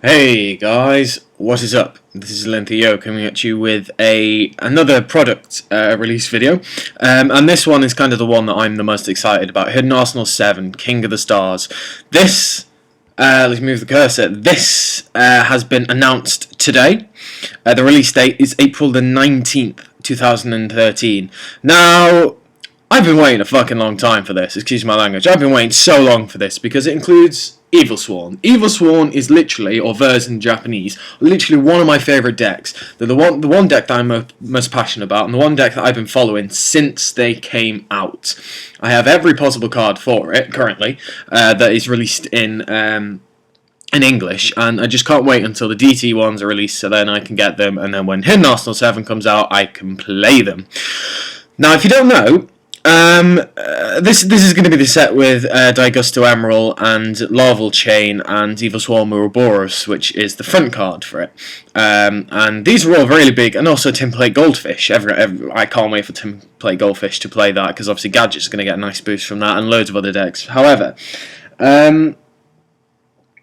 Hey guys, what is up? This is Lenthio coming at you with another product release video, and this one is kind of the one that I'm the most excited about. Hidden Arsenal 7, King of the Stars. This, let's move the cursor. This has been announced today. The release date is April the 19th, 2013. Now, I've been waiting a fucking long time for this, excuse my language. I've been waiting so long for this because it includes Evilsworn. Evilsworn is literally, or Vers in Japanese, literally one of my favourite decks. They're the one deck that I'm most passionate about, and the one deck that I've been following since they came out. I have every possible card for it currently that is released in English, and I just can't wait until the DT ones are released so then I can get them, and then when Hidden Arsenal 7 comes out, I can play them. Now, if you don't know, this is going to be the set with Daigusto Emerald and Larval Chain and Evilsworn Ouroboros, which is the front card for it. And these are all really big, and also Tinplate Goldfish. I can't wait for Tinplate Goldfish to play that, because obviously Gadget's going to get a nice boost from that, and loads of other decks. However,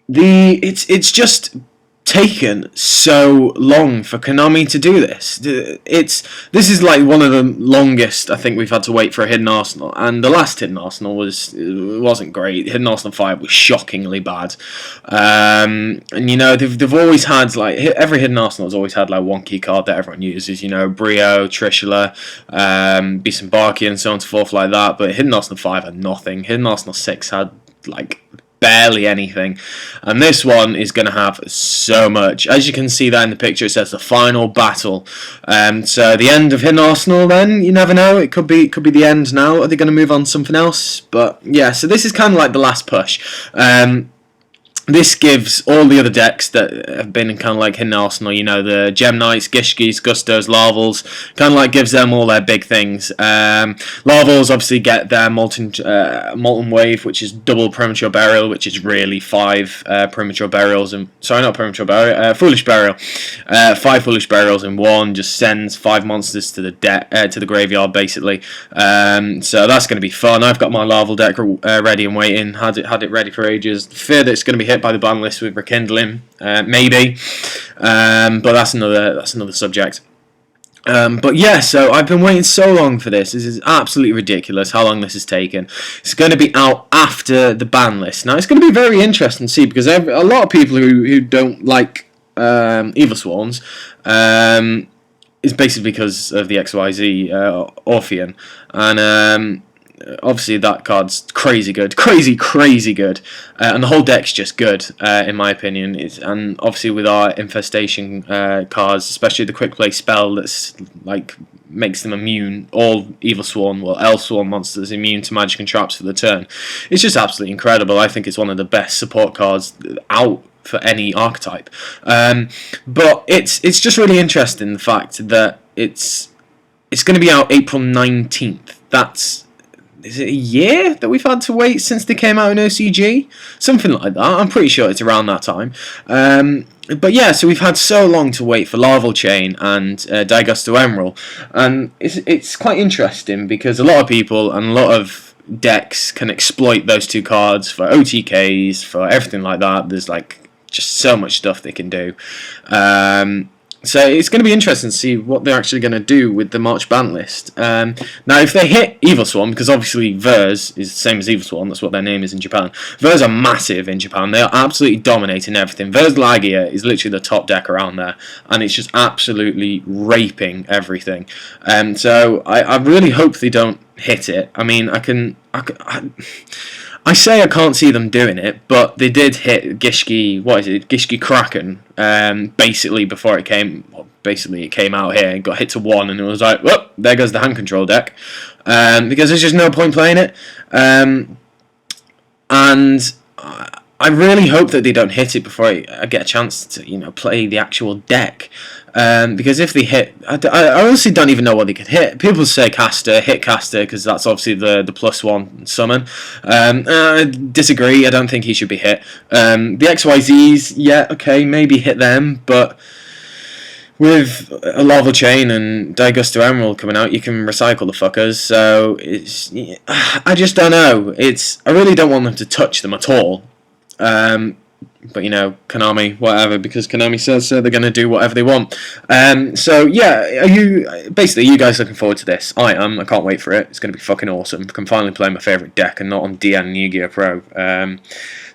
it's just taken so long for Konami to do this. This is like one of the longest I think we've had to wait for a Hidden Arsenal, and the last Hidden Arsenal wasn't great. Hidden Arsenal 5 was shockingly bad, and you know they've always had, like, every Hidden Arsenal has always had like one key card that everyone uses. You know, Brio, Trishula, Bisambarki, and so on and so forth like that. But Hidden Arsenal 5 had nothing. Hidden Arsenal 6 had like barely anything, and this one is going to have so much. As you can see there in the picture, it says the final battle. So the end of Hidden Arsenal, then you never know, it could be the end now. Are they going to move on to something else? But yeah, so this is kind of like the last push. This gives all the other decks that have been kind of like Hidden Arsenal, you know, the Gem Knights, Gishkis, Gustos, Larvals, kind of like gives them all their big things. Larvals obviously get their Molten Wave, which is double Premature Burial, which is really 5 Premature Burials, and sorry, not Premature Burial, Foolish Burial. 5 Foolish Burials in one, just sends 5 monsters to the graveyard, basically. So that's going to be fun. I've got my Larval deck ready and waiting, had it ready for ages. Fear that it's going to be hit by the ban list with Rekindling, maybe, but that's another subject. But yeah, so I've been waiting so long for this. This is absolutely ridiculous how long this has taken. It's going to be out after the ban list. Now, it's going to be very interesting to see, because a lot of people who don't like Evilsworns is basically because of the XYZ Orpheon, and obviously that card's crazy good, crazy good, and the whole deck's just good, in my opinion. And obviously with our infestation cards, especially the quick play spell that's like makes them immune, all Evilsworn, well, Elsworn monsters immune to magic and traps for the turn. It's just absolutely incredible. I think it's one of the best support cards out for any archetype. But it's just really interesting, the fact that it's going to be out April 19th. Is it a year that we've had to wait since they came out in OCG? Something like that. I'm pretty sure it's around that time. But yeah, so we've had so long to wait for Larval Chain and Daigusto Emerald. And it's quite interesting, because a lot of people and a lot of decks can exploit those two cards for OTKs, for everything like that. There's like just so much stuff they can do. So it's going to be interesting to see what they're actually going to do with the March ban list. Now, if they hit Evilsworn, because obviously Vers is the same as Evilsworn, that's what their name is in Japan. Vers are massive in Japan. They are absolutely dominating everything. Vers Lagia is literally the top deck around there, and it's just absolutely raping everything. So I really hope they don't hit it. I mean, I say I can't see them doing it, but they did hit Gishki Kraken, basically before it came. Well, basically, it came out here and got hit to 1, and it was like, well, there goes the hand control deck, because there's just no point playing it. And I really hope that they don't hit it before I get a chance to, you know, play the actual deck. Because if they hit, I honestly don't even know what they could hit. People say Caster, hit Caster, because that's obviously the +1 summon. I disagree. I don't think he should be hit. The XYZs, yeah, okay, maybe hit them, but with a Larval Chain and Daigusto Emerald coming out, you can recycle the fuckers. So I just don't know. I really don't want them to touch them at all. But you know, Konami, whatever, because Konami says so, they're going to do whatever they want. So yeah, are you guys looking forward to this? I am. I can't wait for it. It's going to be fucking awesome. I can finally play my favourite deck and not on DN and Yu-Gi-Oh! Pro.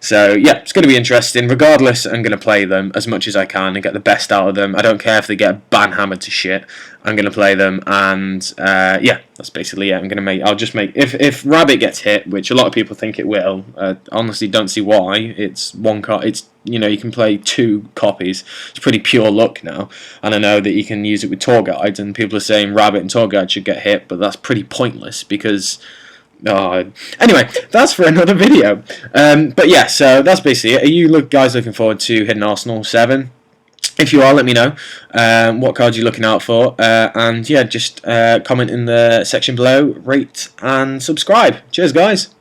So yeah, it's going to be interesting. Regardless, I'm going to play them as much as I can and get the best out of them. I don't care if they get banhammered to shit. I'm going to play them, and yeah, that's basically it. I'll just make if Rabbit gets hit, which a lot of people think it will. Honestly, don't see why. It's one card. It's, you know, you can play 2 copies. It's pretty pure luck now, and I know that you can use it with tour guides, and people are saying Rabbit and tour guide should get hit, but that's pretty pointless because. Anyway, that's for another video. But yeah, so that's basically it. Are you guys looking forward to Hidden Arsenal 7? If you are, let me know what cards you're looking out for. And yeah, just comment in the section below, rate and subscribe. Cheers, guys.